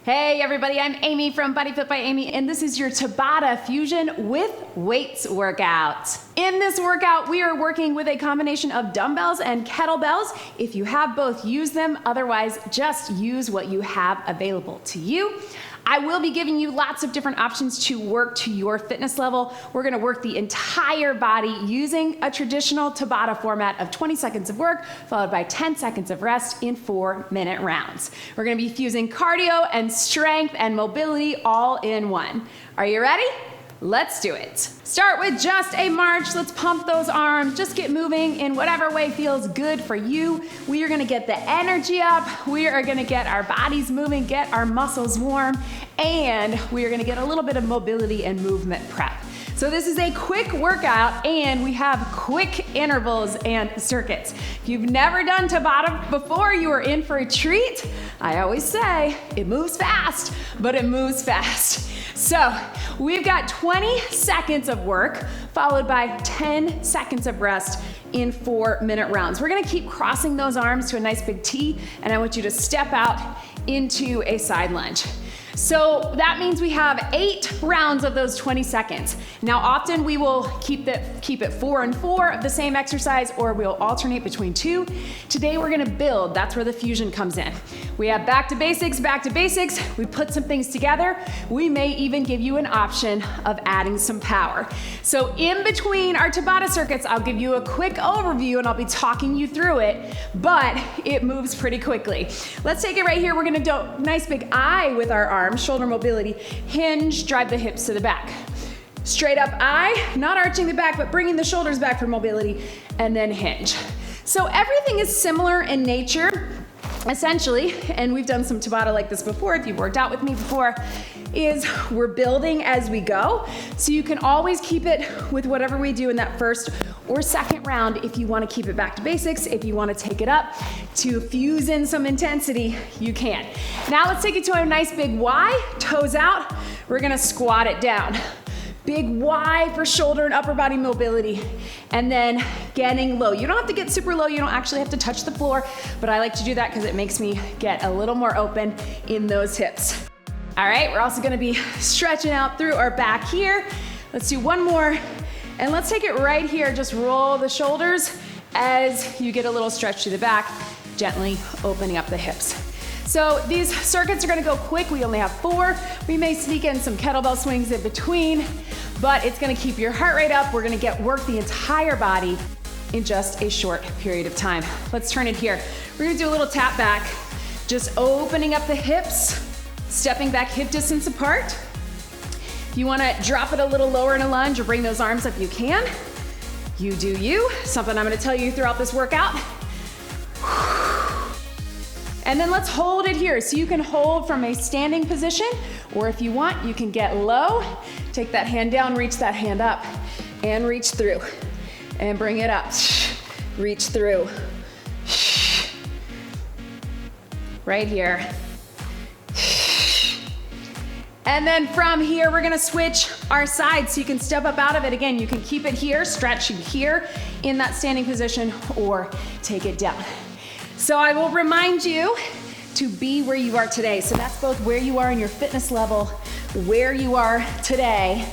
Hey everybody, I'm Amy from BodyFit by Amy, and this is your Tabata Fusion with Weights workout. In this workout, we are working with a combination of dumbbells and kettlebells. If you have both, use them. Otherwise, just use what you have available to you. I will be giving you lots of different options to work to your fitness level. We're gonna work the entire body using a traditional Tabata format of 20 seconds of work, followed by 10 seconds of rest in 4-minute rounds. We're gonna be fusing cardio and strength and mobility all in one. Are you ready? Let's do it. Start with just a march. Let's pump those arms. Just get moving in whatever way feels good for you. We are gonna get the energy up. We are gonna get our bodies moving, get our muscles warm, and we are gonna get a little bit of mobility and movement prep. So this is a quick workout, and we have quick intervals and circuits. If you've never done Tabata before, you are in for a treat. I always say it moves fast, but it moves fast. So we've got 20 seconds of work followed by 10 seconds of rest in 4-minute rounds. We're gonna keep crossing those arms to a nice big T, and I want you to step out into a side lunge. So that means we have 8 rounds of those 20 seconds. Now often we will keep it 4 and 4 of the same exercise, or we'll alternate between 2. Today we're gonna build, that's where the fusion comes in. We have back to basics, we put some things together. We may even give you an option of adding some power. So in between our Tabata circuits, I'll give you a quick overview and I'll be talking you through it, but it moves pretty quickly. Let's take it right here. We're gonna do a nice big I with our arms, shoulder mobility, hinge, drive the hips to the back. Straight up I, not arching the back, but bringing the shoulders back for mobility, and then hinge. So everything is similar in nature, essentially, and we've done some Tabata like this before, if you've worked out with me before, is we're building as we go. So you can always keep it with whatever we do in that first or second round if you want to keep it back to basics. If you want to take it up to fuse in some intensity, you can. Now let's take it to a nice big Y, toes out. We're gonna squat it down. Big Y for shoulder and upper body mobility, and then getting low. You don't have to get super low, you don't actually have to touch the floor, but I like to do that because it makes me get a little more open in those hips. All right, we're also gonna be stretching out through our back here. Let's do one more, and let's take it right here. Just roll the shoulders as you get a little stretch to the back, gently opening up the hips. So these circuits are gonna go quick. We only have 4. We may sneak in some kettlebell swings in between, but it's gonna keep your heart rate up. We're gonna work the entire body in just a short period of time. Let's turn it here. We're gonna do a little tap back, just opening up the hips, stepping back hip distance apart. If you wanna drop it a little lower in a lunge or bring those arms up, you can. You do you. Something I'm gonna tell you throughout this workout. And then let's hold it here. So you can hold from a standing position, or if you want, you can get low, take that hand down, reach that hand up, and reach through. And bring it up, reach through. Right here. And then from here, we're gonna switch our sides so you can step up out of it. Again, you can keep it here, stretch here in that standing position, or take it down. So I will remind you to be where you are today. So that's both where you are in your fitness level, where you are today.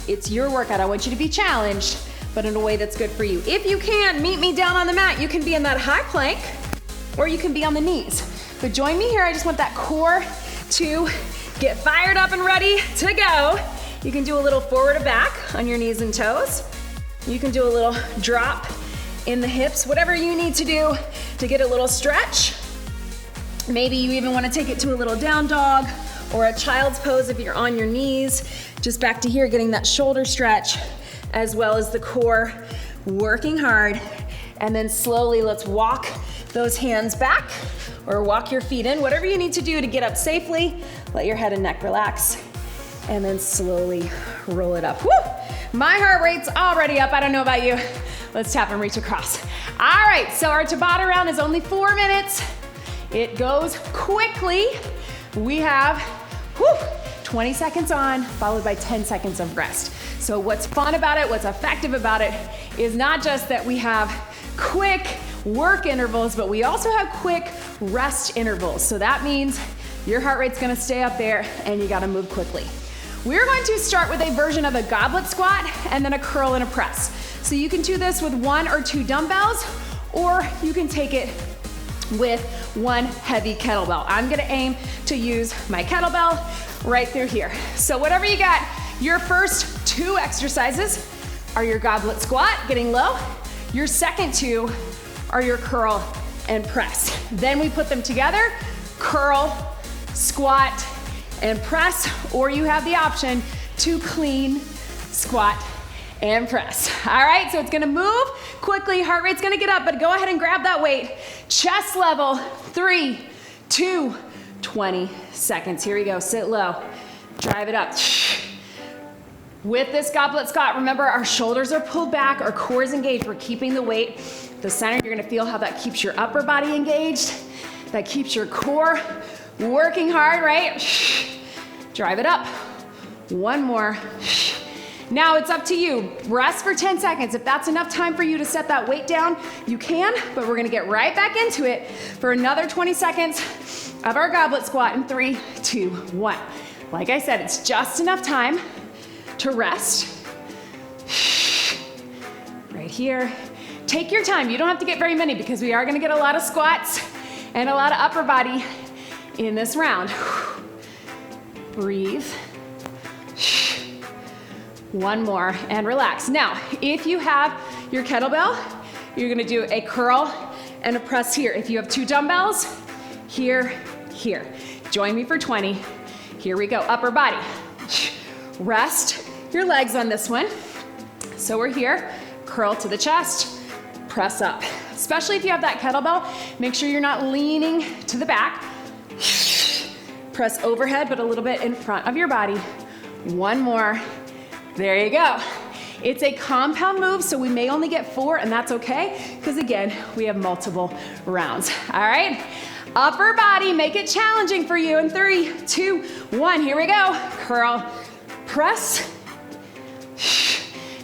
It's your workout. I want you to be challenged, but in a way that's good for you. If you can, meet me down on the mat. You can be in that high plank, or you can be on the knees. But join me here. I just want that core to get fired up and ready to go. You can do a little forward or back on your knees and toes. You can do a little drop in the hips, whatever you need to do to get a little stretch. Maybe you even want to take it to a little down dog or a child's pose if you're on your knees. Just back to here, getting that shoulder stretch as well as the core, working hard. And then slowly let's walk those hands back or walk your feet in, whatever you need to do to get up safely. Let your head and neck relax, and then slowly roll it up. Woo! My heart rate's already up. I don't know about you. Let's tap and reach across. All right, so our Tabata round is only 4 minutes. It goes quickly. We have 20 seconds on, followed by 10 seconds of rest. So what's fun about it, what's effective about it, is not just that we have quick work intervals, but we also have quick rest intervals. So that means your heart rate's gonna stay up there and you gotta move quickly. We're going to start with a version of a goblet squat and then a curl and a press. So you can do this with 1 or 2 dumbbells, or you can take it with 1 heavy kettlebell. I'm gonna aim to use my kettlebell right through here. So whatever you got, your first 2 exercises are your goblet squat, getting low. Your second 2 are your curl and press. Then we put them together, curl, squat, and press, or you have the option to clean, squat, and press. All right, so it's gonna move quickly, heart rate's gonna get up, but go ahead and grab that weight. Chest level, 3, 2, 20 seconds. Here we go, sit low, drive it up. With this goblet squat, remember our shoulders are pulled back, our core is engaged, we're keeping the weight. The center, you're gonna feel how that keeps your upper body engaged, that keeps your core working hard, right? Drive it up. 1 more. Now it's up to you. Rest for 10 seconds. If that's enough time for you to set that weight down, you can, but we're gonna get right back into it for another 20 seconds of our goblet squat in 3, 2, 1. Like I said, it's just enough time to rest. Right here. Take your time. You don't have to get very many because we are gonna get a lot of squats and a lot of upper body in this round. Breathe. 1 more and relax. Now, if you have your kettlebell, you're gonna do a curl and a press here. If you have 2 dumbbells, here, here. Join me for 20. Here we go, upper body. Rest your legs on this one. So we're here, curl to the chest, press up. Especially if you have that kettlebell, make sure you're not leaning to the back. Press overhead, but a little bit in front of your body. 1 more. There you go. It's a compound move, so we may only get 4, and that's okay, because again, we have multiple rounds. All right? Upper body, make it challenging for you in 3, 2, 1. Here we go. Curl, press.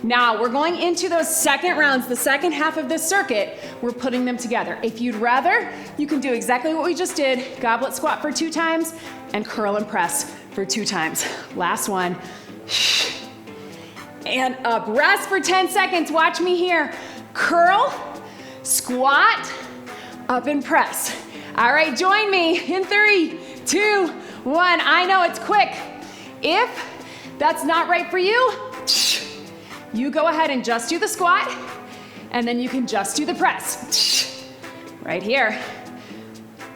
Now, we're going into those second rounds, the second half of this circuit. We're putting them together. If you'd rather, you can do exactly what we just did. Goblet squat for 2 times and curl and press for 2 times. Last one. And up. Rest for 10 seconds. Watch me here. Curl, squat, up and press. All right, join me in 3, 2, 1. I know it's quick. If that's not right for you, you go ahead and just do the squat, and then you can just do the press. Right here.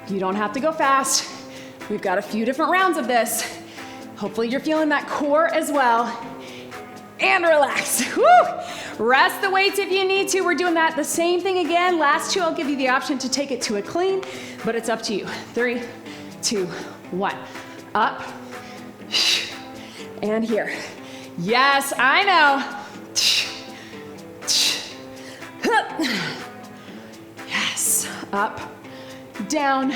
You don't have to go fast. We've got a few different rounds of this. Hopefully you're feeling that core as well. And relax. Woo! Rest the weights if you need to. We're doing that the same thing again. Last 2, I'll give you the option to take it to a clean, but it's up to you. 3, 2, 1. Up. And here. Yes, I know. Yes. Up, down.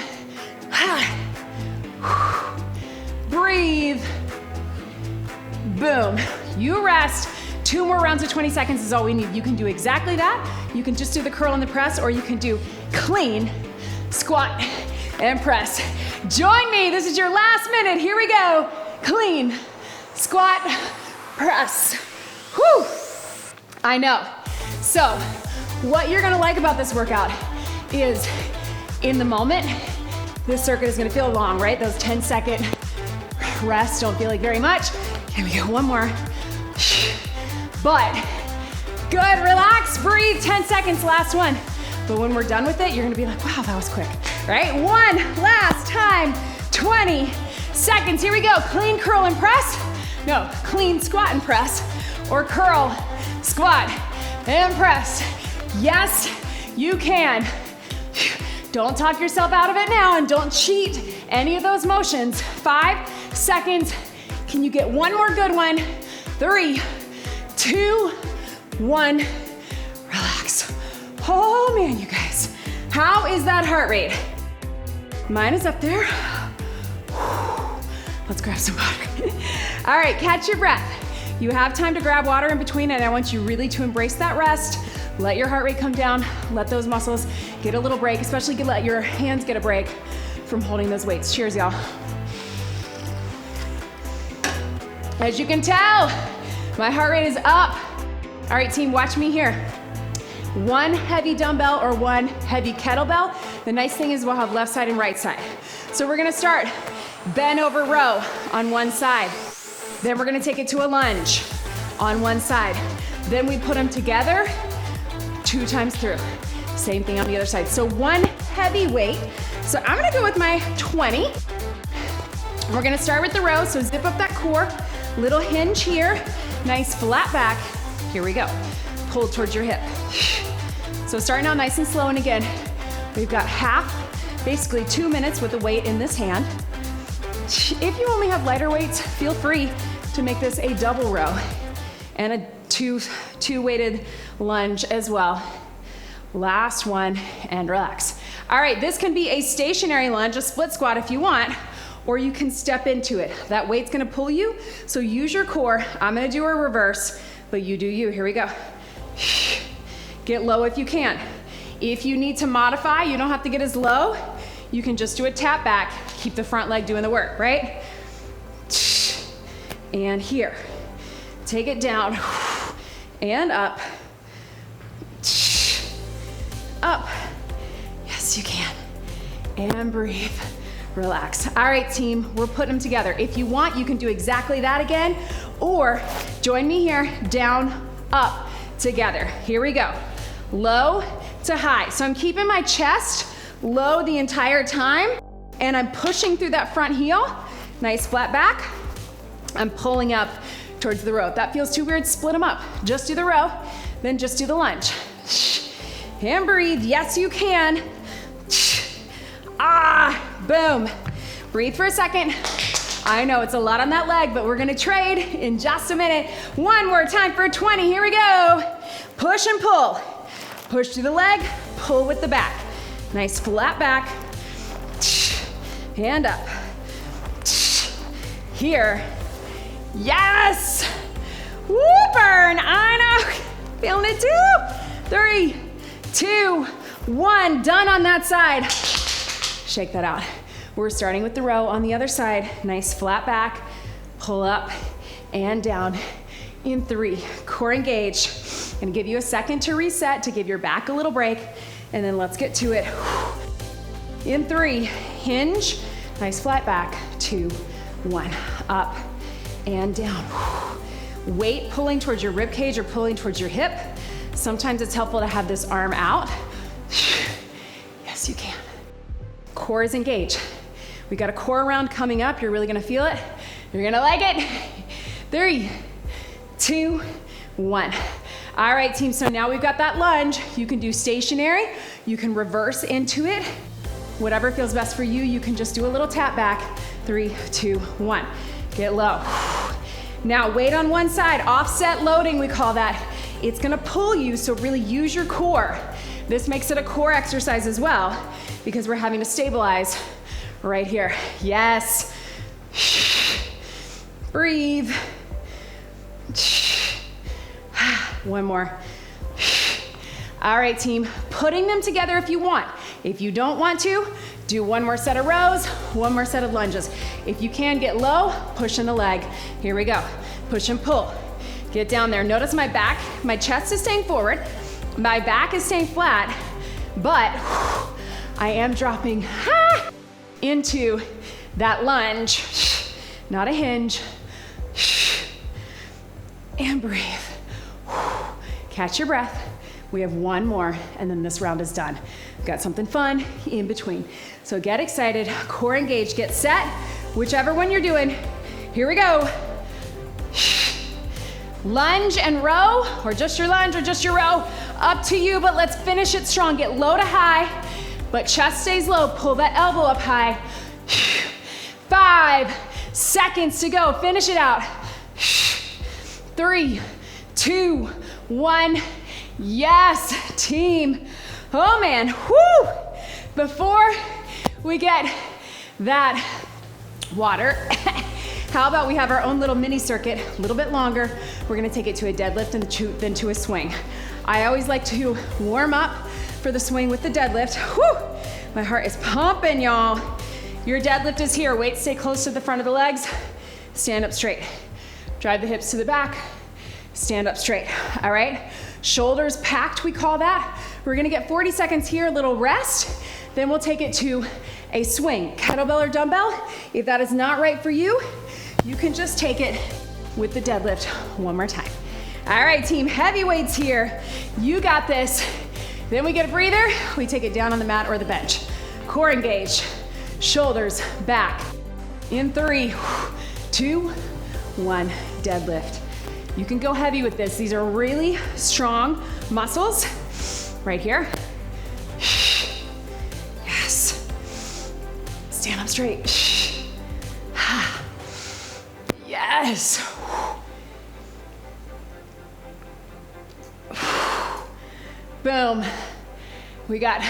Breathe. Boom. You rest. 2 more rounds of 20 seconds is all we need. You can do exactly that. You can just do the curl and the press, or you can do clean, squat, and press. Join me. This is your last minute. Here we go. Clean, squat, press. Whew. I know. So, what you're gonna like about this workout is in the moment, this circuit is gonna feel long, right? Those 10-second rests don't feel like very much. Here we go, 1 more. But, good, relax, breathe, 10 seconds, last one. But when we're done with it, you're gonna be like, wow, that was quick, right? 1 last time, 20 seconds. Here we go, clean curl and press. No, clean squat and press, or curl, squat, and press. Yes, you can. Don't talk yourself out of it now, and don't cheat any of those motions. 5 seconds. Can you get 1 more good one? 3, 2, 1. Relax. Oh man, you guys. How is that heart rate? Mine is up there. Let's grab some water. All right, catch your breath. You have time to grab water in between, and I want you really to embrace that rest. Let your heart rate come down. Let those muscles get a little break, especially let your hands get a break from holding those weights. Cheers, y'all. As you can tell, my heart rate is up. All right, team, watch me here. One heavy dumbbell or one heavy kettlebell. The nice thing is we'll have left side and right side. So we're gonna start bend over row on one side. Then we're gonna take it to a lunge on one side. Then we put them together 2 times through. Same thing on the other side. So one heavy weight. So I'm gonna go with my 20. We're gonna start with the row, so zip up that core. Little hinge here, nice flat back. Here we go. Pull towards your hip. So starting out nice and slow, and again, we've got half, basically 2 minutes with the weight in this hand. If you only have lighter weights, feel free to make this a double row and a two weighted lunge as well. Last one, and relax. All right, this can be a stationary lunge, a split squat if you want, or you can step into it. That weight's gonna pull you, so use your core. I'm gonna do a reverse, but you do you. Here we go. Get low if you can. If you need to modify, you don't have to get as low. You can just do a tap back, keep the front leg doing the work, right? And here. Take it down and up. Up. Yes, you can. And breathe. Relax. All right, team, we're putting them together. If you want, you can do exactly that again, or join me here, down, up, together. Here we go. Low to high. So I'm keeping my chest low the entire time, and I'm pushing through that front heel. Nice flat back. I'm pulling up towards the row. If that feels too weird, split them up. Just do the row, then just do the lunge. And breathe. Yes, you can. Ah, boom. Breathe for a second. I know it's a lot on that leg, but we're gonna trade in just a minute. One more time for 20, here we go. Push and pull. Push through the leg, pull with the back. Nice flat back. And up. Here. Yes! Woo, burn, I know. Feeling it too. 3, 2, 1, done on that side. Shake that out. We're starting with the row on the other side. Nice flat back, pull up and down in 3. Core engage. Gonna give you a second to reset, to give your back a little break, and then let's get to it. In 3, hinge, nice flat back, 2, 1, up and down. Weight pulling towards your rib cage or pulling towards your hip. Sometimes it's helpful to have this arm out. Yes, you can. Core is engaged. We got a core round coming up. You're really gonna feel it. You're gonna like it. 3, 2, 1. All right, team, so now we've got that lunge. You can do stationary, you can reverse into it. Whatever feels best for you, you can just do a little tap back. 3, 2, 1. Get low. Now weight on one side, offset loading we call that. It's gonna pull you, so really use your core. This makes it a core exercise as well, because we're having to stabilize right here. Yes. Breathe. One more. All right, team, putting them together if you want. If you don't want to, do one more set of rows, one more set of lunges. If you can, get low, push in the leg. Here we go. Push and pull. Get down there. Notice my back, my chest is staying forward, my back is staying flat, but I am dropping into that lunge, not a hinge. And breathe. Catch your breath. We have one more, and then this round is done. Got something fun in between. So get excited, core engaged, get set, whichever one you're doing. Here we go. Lunge and row, or just your lunge or just your row, up to you, but let's finish it strong. Get low to high, but chest stays low. Pull that elbow up high. 5 seconds to go. Finish it out. 3, 2, 1. Yes, team. Oh man, whoo! Before we get that water, how about we have our own little mini circuit, a little bit longer. We're gonna take it to a deadlift and then to a swing. I always like to warm up for the swing with the deadlift. Whoo! My heart is pumping, y'all. Your deadlift is here. Weights stay close to the front of the legs. Stand up straight. Drive the hips to the back, stand up straight, all right? Shoulders packed, we call that. We're gonna get 40 seconds here, a little rest, then we'll take it to a swing. Kettlebell or dumbbell, if that is not right for you, you can just take it with the deadlift one more time. All right, team, heavy weights here. You got this. Then we get a breather, we take it down on the mat or the bench. Core engaged, shoulders back. In 3, 2, 1, deadlift. You can go heavy with this. These are really strong muscles right here. Yes. Stand up straight. Yes. Boom. We got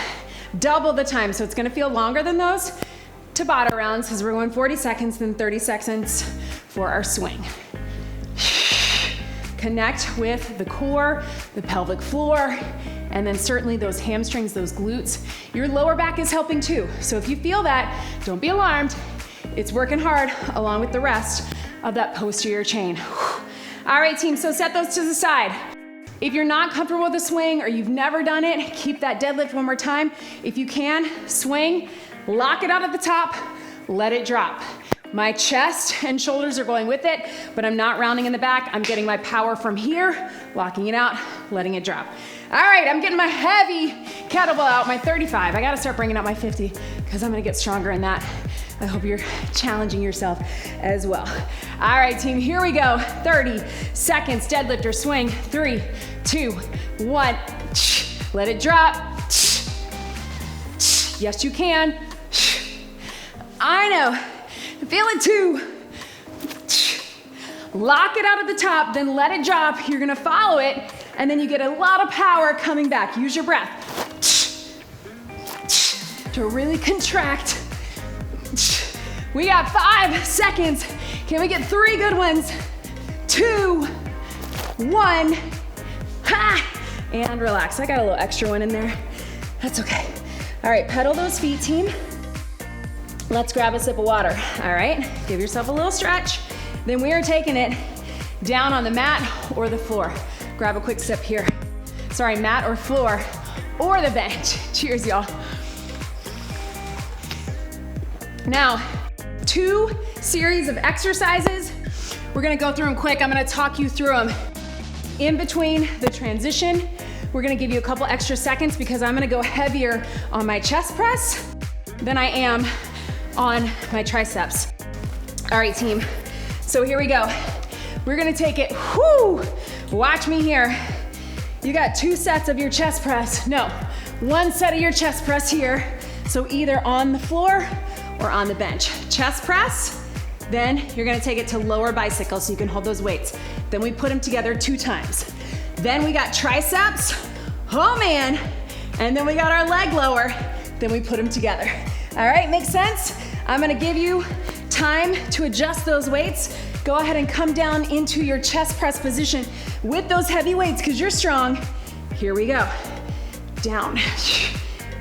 double the time, so it's gonna feel longer than those Tabata rounds because we're going 40 seconds, then 30 seconds for our swing. Connect with the core, the pelvic floor, and then certainly those hamstrings, those glutes. Your lower back is helping too. So if you feel that, don't be alarmed. It's working hard along with the rest of that posterior chain. All right, team, so set those to the side. If you're not comfortable with a swing or you've never done it, keep that deadlift one more time. If you can, swing, lock it out at the top, let it drop. My chest and shoulders are going with it, but I'm not rounding in the back. I'm getting my power from here, locking it out, letting it drop. All right, I'm getting my heavy kettlebell out, my 35. I gotta start bringing out my 50 because I'm gonna get stronger in that. I hope you're challenging yourself as well. All right, team, here we go. 30 seconds, deadlift or swing. 3, 2, 1. Let it drop. Yes, you can. I know. Feel it too. Lock it out at the top, then let it drop. You're gonna follow it, and then you get a lot of power coming back. Use your breath to really contract. We got 5 seconds. Can we get 3 good ones? 2, 1, ha! And relax. I got a little extra one in there. That's okay. All right, pedal those feet, team. Let's grab a sip of water, all right? Give yourself a little stretch. Then we are taking it down on the mat or the floor. Grab a quick sip here. Sorry, mat or floor or the bench. Cheers, y'all. Now, 2 series of exercises. We're gonna go through them quick. I'm gonna talk you through them. In between the transition, we're gonna give you a couple extra seconds because I'm gonna go heavier on my chest press than I am on my triceps. All right, team. So here we go. We're gonna take it, whoo! Watch me here. You got 2 sets of your chest press. No, 1 set of your chest press here. So either on the floor or on the bench. Chest press, then you're gonna take it to lower bicycle so you can hold those weights. Then we put them together 2 times. Then we got triceps, oh man, and then we got our leg lower, then we put them together. All right, makes sense? I'm gonna give you time to adjust those weights. Go ahead and come down into your chest press position with those heavy weights because you're strong. Here we go. Down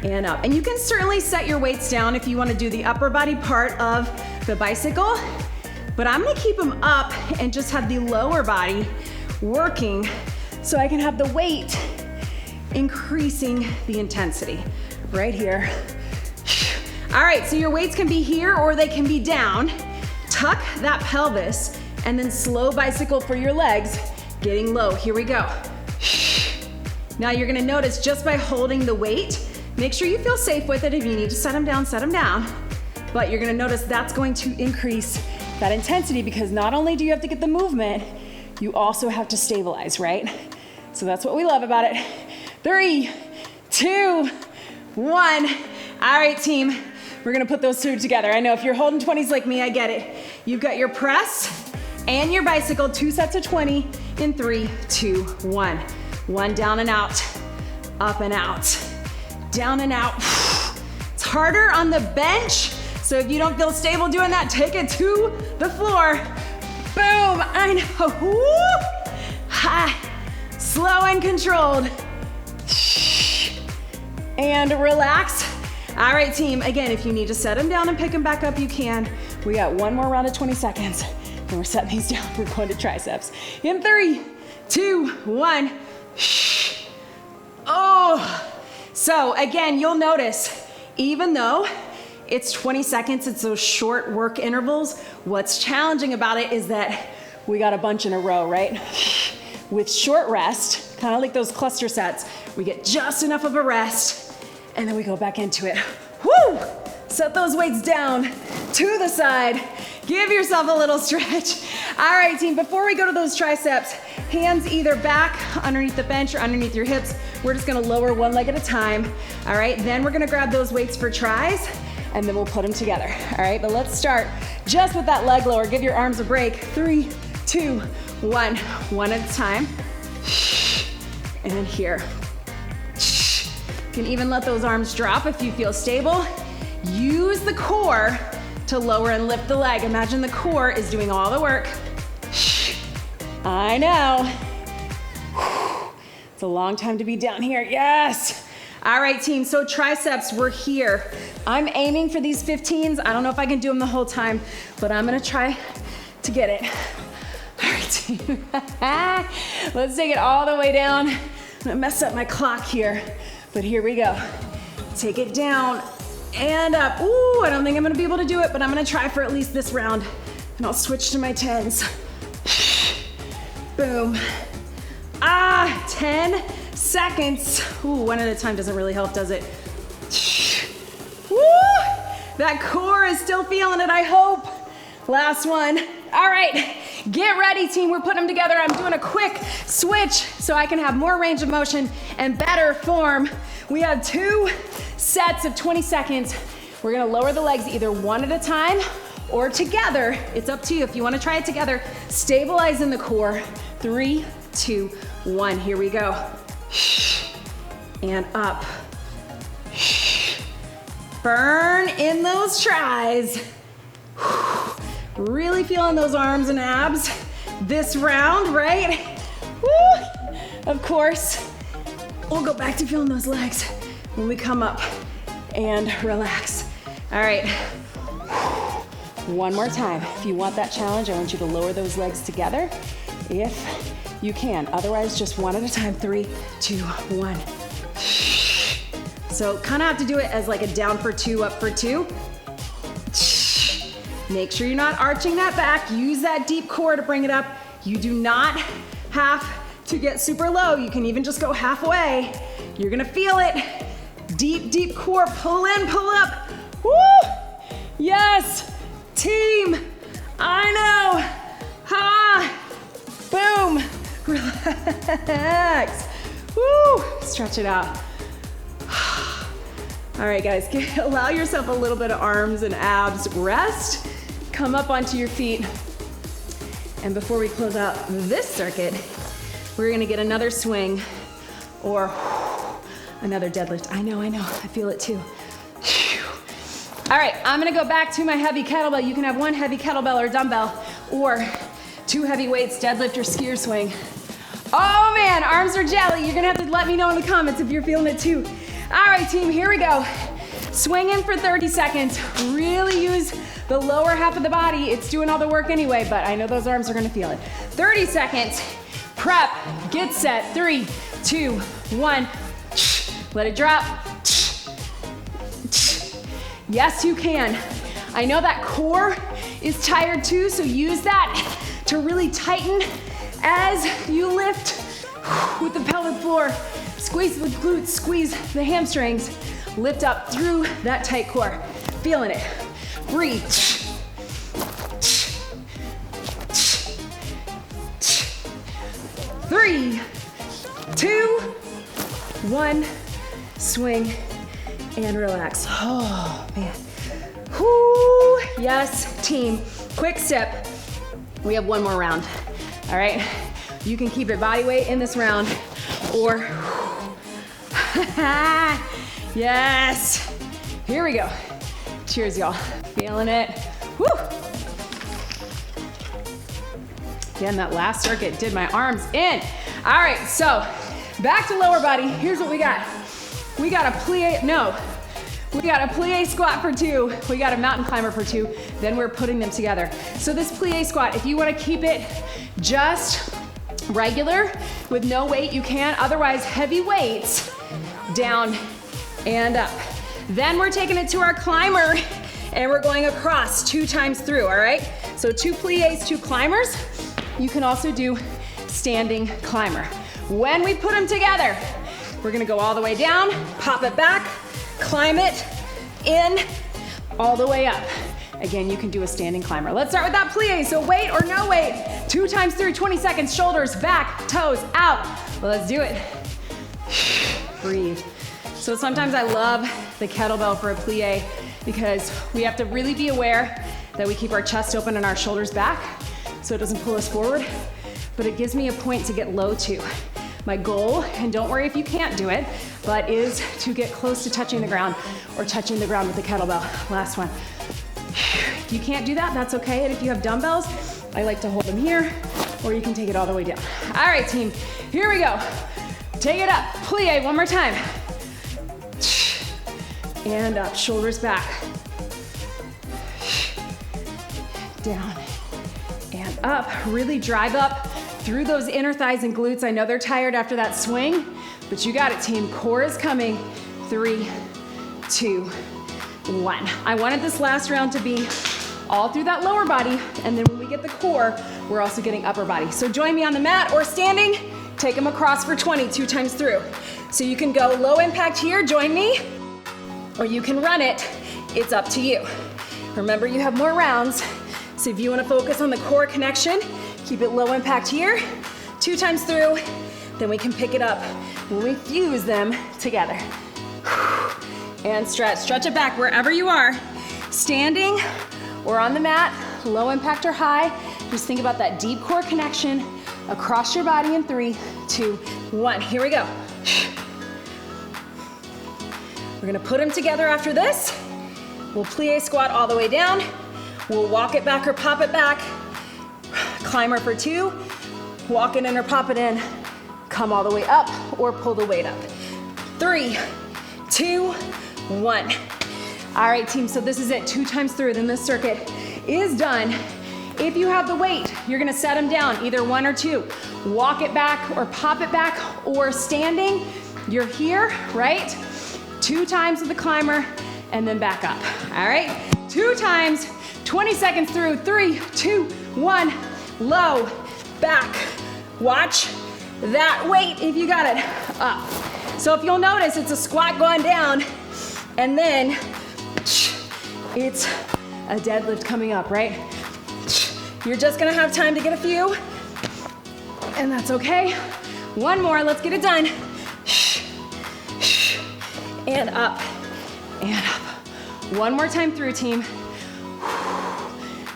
and up. And you can certainly set your weights down if you wanna do the upper body part of the bicycle, but I'm gonna keep them up and just have the lower body working so I can have the weight increasing the intensity right here. All right, so your weights can be here or they can be down. Tuck that pelvis and then slow bicycle for your legs, getting low. Here we go. Now you're gonna notice just by holding the weight, make sure you feel safe with it. If you need to set them down, set them down. But you're gonna notice that's going to increase that intensity because not only do you have to get the movement, you also have to stabilize, right? So that's what we love about it. 3, 2, 1. All right, team. We're gonna put those 2 together. I know if you're holding 20s like me, I get it. You've got your press and your bicycle, 2 sets of 20 in 3, 2, 1. 1 down and out, up and out, down and out. It's harder on the bench, so if you don't feel stable doing that, take it to the floor. Boom, I know. Woo! Ha. Slow and controlled. And relax. All right, team, again, if you need to set them down and pick them back up, you can. We got 1 more round of 20 seconds. And we're setting these down. We're going to triceps. In 3, 2, 1. Oh. So again, you'll notice, even though it's 20 seconds, it's those short work intervals, what's challenging about it is that we got a bunch in a row, right? With short rest, kind of like those cluster sets, we get just enough of a rest, and then we go back into it. Woo! Set those weights down to the side. Give yourself a little stretch. All right, team, before we go to those triceps, hands either back underneath the bench or underneath your hips. We're just gonna lower one leg at a time. All right, then we're gonna grab those weights for tries, and then we'll put them together. All right, but let's start just with that leg lower. Give your arms a break. 3, 2, 1. One at a time. And then here. You can even let those arms drop if you feel stable. Use the core to lower and lift the leg. Imagine the core is doing all the work. I know. It's a long time to be down here. Yes. All right, team, so triceps, we're here. I'm aiming for these 15s. I don't know if I can do them the whole time, but I'm gonna try to get it. All right, team. Let's take it all the way down. I'm gonna mess up my clock here, but here we go. Take it down and up. Ooh, I don't think I'm gonna be able to do it, but I'm gonna try for at least this round, and I'll switch to my 10s. Boom. 10 seconds. Ooh, one at a time doesn't really help, does it? Woo! That core is still feeling it, I hope. Last one. All right, get ready, team. We're putting them together. I'm doing a quick switch so I can have more range of motion and better form. We have 2 sets of 20 seconds. We're gonna lower the legs either one at a time or together. It's up to you. If you wanna try it together, stabilize in the core. 3, 2, 1. Here we go. And up. Burn in those tries. Really feeling those arms and abs this round, right? Woo! Of course, we'll go back to feeling those legs when we come up and relax. All right, one more time. If you want that challenge, I want you to lower those legs together if you can. Otherwise, just one at a time. 3, 2, 1. So kind of have to do it as like a down for 2, up for 2. Make sure you're not arching that back. Use that deep core to bring it up. You do not have to get super low. You can even just go halfway. You're gonna feel it. Deep, deep core. Pull in, pull up. Woo! Yes, team. I know. Ha! Boom. Relax. Woo! Stretch it out. All right, guys, allow yourself a little bit of arms and abs rest. Come up onto your feet. And before we close out this circuit, we're gonna get another swing or another deadlift. I know, I feel it too. All right, I'm gonna go back to my heavy kettlebell. You can have one heavy kettlebell or dumbbell, or 2 heavy weights, deadlift or skier swing. Oh man, arms are jelly. You're gonna have to let me know in the comments if you're feeling it too. All right, team, here we go. Swing in for 30 seconds. Really use the lower half of the body. It's doing all the work anyway, but I know those arms are gonna feel it. 30 seconds. Prep, get set. 3, 2, 1. Let it drop. Yes, you can. I know that core is tired too, so use that to really tighten as you lift with the pelvic floor. Squeeze the glutes, squeeze the hamstrings. Lift up through that tight core. Feeling it. Breathe. 3, 2, 1. Swing and relax. Oh, man. Whoo. Yes, team. Quick step. We have one more round. All right? You can keep it body weight in this round or yes. Here we go. Cheers, y'all. Feeling it. Woo. Again, that last circuit did my arms in. All right, so back to lower body. Here's what we got. We got a plie, no. We got a plie squat for 2. We got a mountain climber for 2. Then we're putting them together. So this plie squat, if you want to keep it just regular with no weight, you can. Otherwise, heavy weights, down and up. Then we're taking it to our climber and we're going across 2 times through, all right? So 2 plies, 2 climbers. You can also do standing climber. When we put them together, we're gonna go all the way down, pop it back, climb it in, all the way up. Again, you can do a standing climber. Let's start with that plie. So weight or no weight, 2 times through, 20 seconds, shoulders back, toes out. Let's do it. Breathe. So sometimes I love the kettlebell for a plie because we have to really be aware that we keep our chest open and our shoulders back so it doesn't pull us forward, but it gives me a point to get low to. My goal, and don't worry if you can't do it, but is to get close to touching the ground or touching the ground with the kettlebell. Last one. If you can't do that, that's okay. And if you have dumbbells, I like to hold them here, or you can take it all the way down. All right, team, here we go. Take it up, plie, one more time. And up, shoulders back. Down and up. Really drive up through those inner thighs and glutes. I know they're tired after that swing, but you got it, team. Core is coming. 3, 2, 1. I wanted this last round to be all through that lower body, and then when we get the core, we're also getting upper body. So join me on the mat or standing. Take them across for 20, 2 times through. So you can go low impact here, join me, or you can run it. It's up to you. Remember, you have more rounds, so if you want to focus on the core connection, keep it low impact here, 2 times through, then we can pick it up when we fuse them together. And stretch, stretch it back wherever you are, standing or on the mat, low impact or high. Just think about that deep core connection across your body in 3, 2, 1. Here we go. We're gonna put them together after this. We'll plie squat all the way down. We'll walk it back or pop it back. Climber for 2. Walk it in or pop it in. Come all the way up or pull the weight up. 3, 2, 1. All right, team, so this is it. 2 times through, then this circuit is done. If you have the weight, you're gonna set them down, either 1 or 2. Walk it back or pop it back, or standing, you're here, right? 2 times with the climber, and then back up, all right? 2 times, 20 seconds through, 3, 2, 1, low, back. Watch that weight if you got it, up. So if you'll notice, it's a squat going down, and then it's a deadlift coming up, right? You're just gonna have time to get a few, and that's okay. 1 more, let's get it done. And up, and up. 1 more time through, team.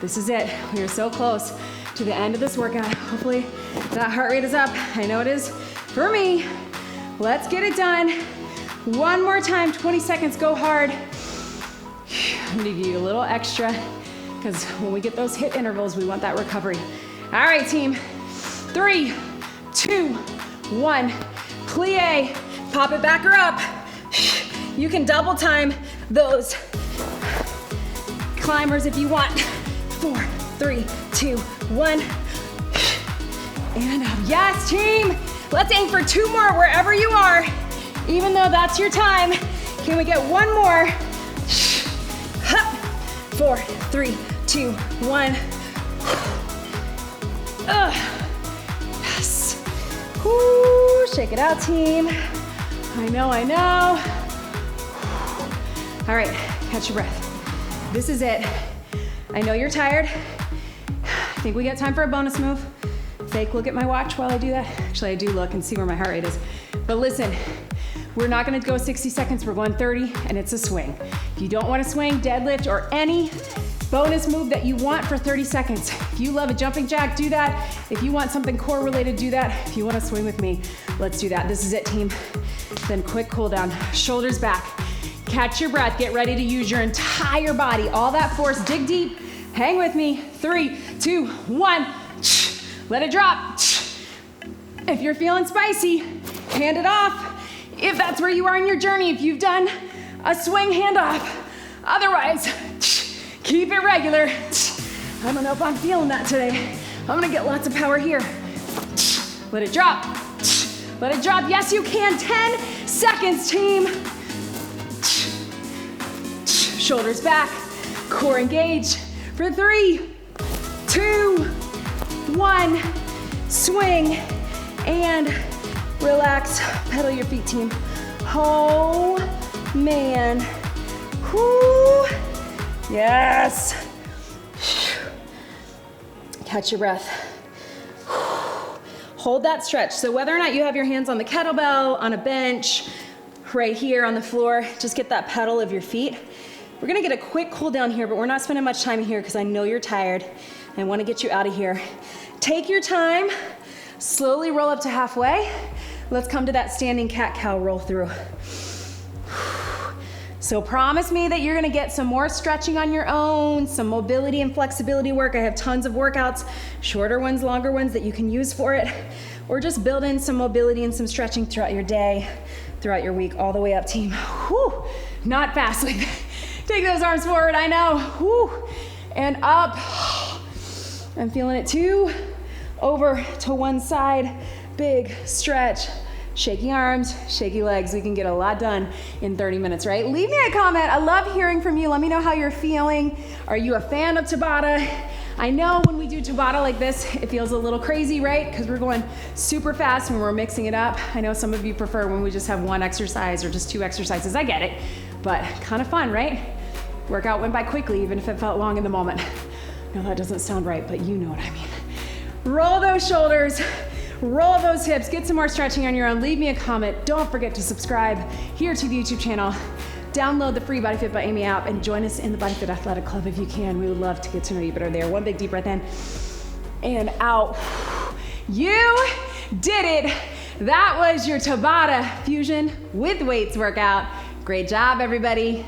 This is it. We are so close to the end of this workout. Hopefully that heart rate is up. I know it is for me. Let's get it done. 1 more time, 20 seconds, go hard. I'm gonna give you a little extra because when we get those hit intervals, we want that recovery. All right, team. 3, 2, 1. Plie, pop it back or up. You can double time those climbers if you want. 4, 3, 2, 1. And up. Yes, team. Let's aim for 2 more wherever you are. Even though that's your time, can we get 1 more? 4, 3, 2, 1. Yes. Woo, shake it out, team. I know, I know. All right, catch your breath. This is it. I know you're tired. I think we got time for a bonus move. Fake look at my watch while I do that. Actually, I do look and see where my heart rate is. But listen, we're not gonna go 60 seconds, we're going 30, and it's a swing. If you don't wanna swing, deadlift, or any bonus move that you want for 30 seconds. If you love a jumping jack, do that. If you want something core related, do that. If you wanna swing with me, let's do that. This is it, team. Then quick cool down, shoulders back. Catch your breath, get ready to use your entire body, all that force, dig deep, hang with me. 3, 2, 1, let it drop. If you're feeling spicy, hand it off. If that's where you are in your journey, if you've done a swing handoff. Otherwise, keep it regular. I don't know if I'm feeling that today. I'm gonna get lots of power here. Let it drop. Let it drop. Yes, you can. 10 seconds, team. Shoulders back, core engaged for 3, 2, 1. Swing and relax. Pedal your feet, team. Oh, man. Whoo. Yes. Catch your breath. Hold that stretch. So whether or not you have your hands on the kettlebell, on a bench, right here on the floor, just get that pedal of your feet. We're gonna get a quick cool down here, but we're not spending much time here because I know you're tired. I wanna get you out of here. Take your time, slowly roll up to halfway. Let's come to that standing cat-cow roll through. So promise me that you're gonna get some more stretching on your own, some mobility and flexibility work. I have tons of workouts, shorter ones, longer ones that you can use for it, or just build in some mobility and some stretching throughout your day, throughout your week, all the way up, team. Whew, not fast like that. Take those arms forward, I know. Whew, and up. I'm feeling it too. Over to one side, big stretch. Shaky arms, shaky legs. We can get a lot done in 30 minutes, right? Leave me a comment. I love hearing from you. Let me know how you're feeling. Are you a fan of Tabata? I know when we do Tabata like this, it feels a little crazy, right? Because we're going super fast when we're mixing it up. I know some of you prefer when we just have one exercise or just 2 exercises. I get it, but kind of fun, right? Workout went by quickly, even if it felt long in the moment. No, that doesn't sound right, but you know what I mean. Roll those shoulders. Roll those hips, get some more stretching on your own. Leave me a comment. Don't forget to subscribe here to the YouTube channel. Download the free BodyFit by Amy app and join us in the BodyFit Athletic Club if you can. We would love to get to know you better there. One big deep breath in and out. You did it. That was your Tabata Fusion with Weights workout. Great job, everybody.